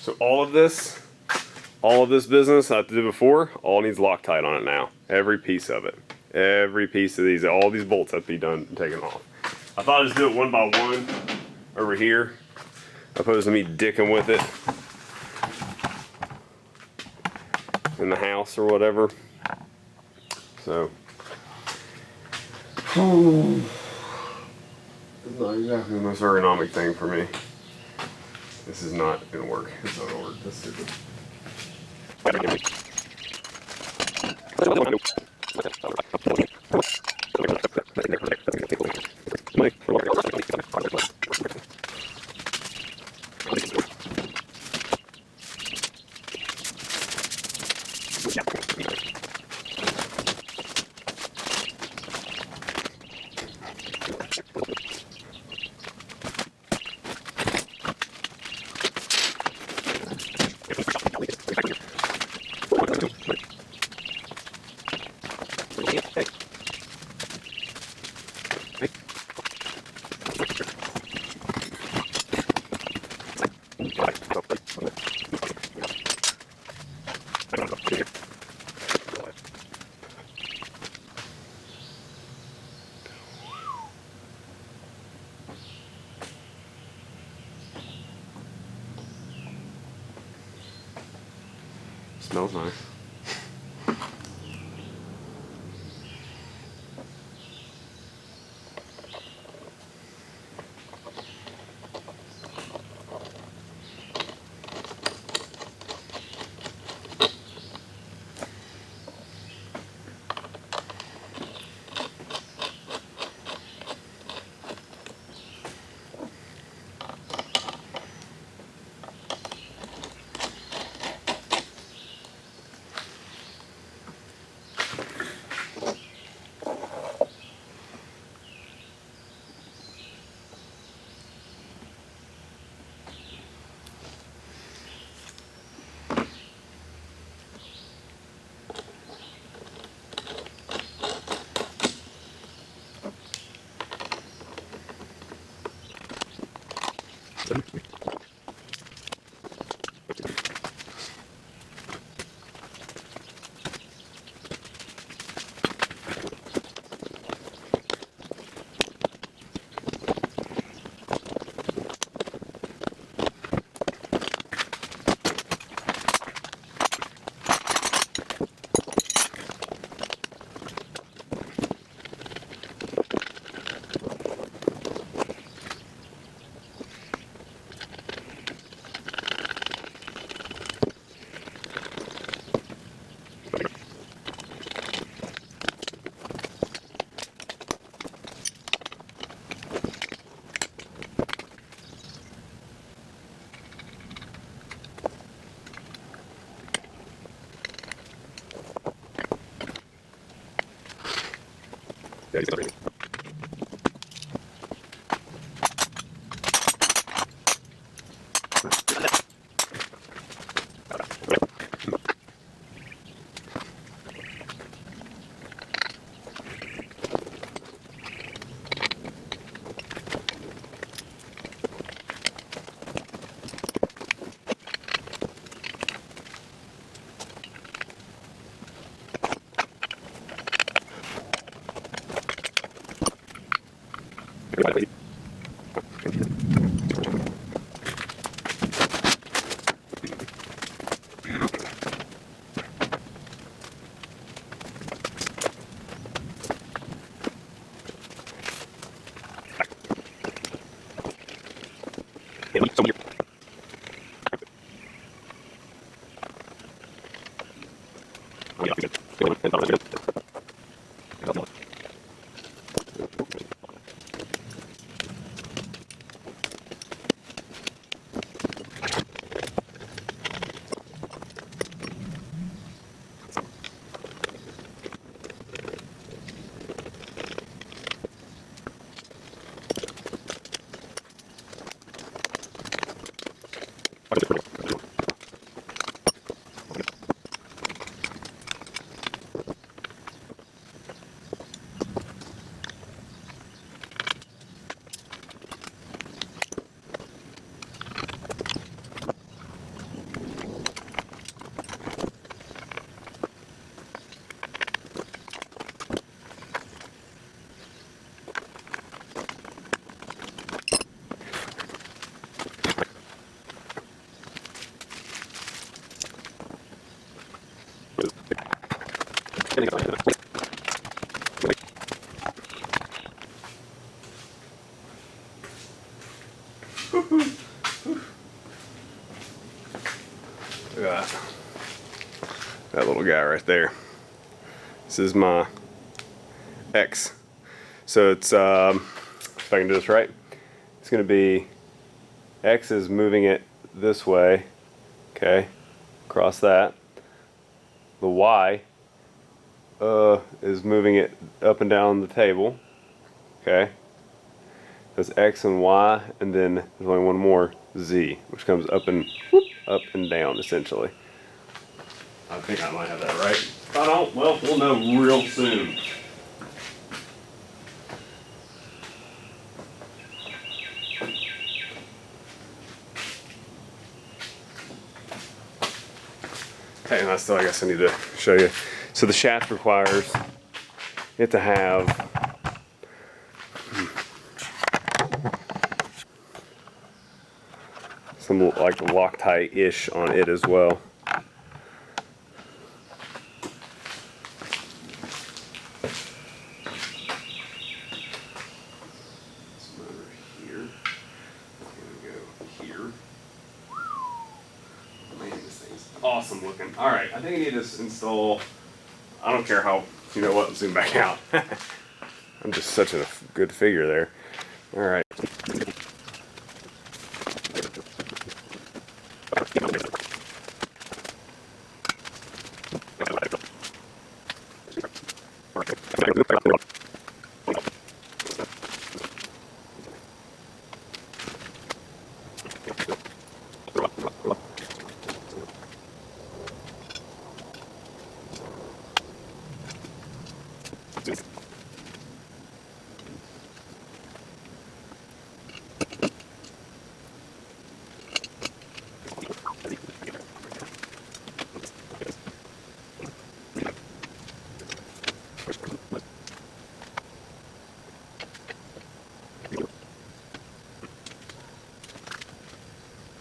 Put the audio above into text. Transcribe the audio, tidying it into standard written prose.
So all of this business I did before, all needs Loctite on it now. Every piece of it. Every piece of these, all these bolts have to be done and taken off. I thought I'd just do it one by one over here, opposed to me dicking with it in the house or whatever. So, it's not exactly the most ergonomic thing for me. This is not gonna work. It's not gonna work. That's stupid. Smells nice. Yeah, he's not Look at that little guy right there. This is my X. So it's, if I can do this right, it's going to be X is moving it this way, okay, across that. The Y is moving it up and down the table, okay. That's X and Y, and then there's only one more, Z, which comes up and whoop, up and down essentially. I think I might have that right. If I don't, well, we'll know real soon. Okay, and I guess I need to show you. So the shaft requires it to have some like Loctite-ish on it as well. Awesome looking. All right, I think I need to install, I don't care how, you know what, zoom back out. I'm just such a good figure there. All right.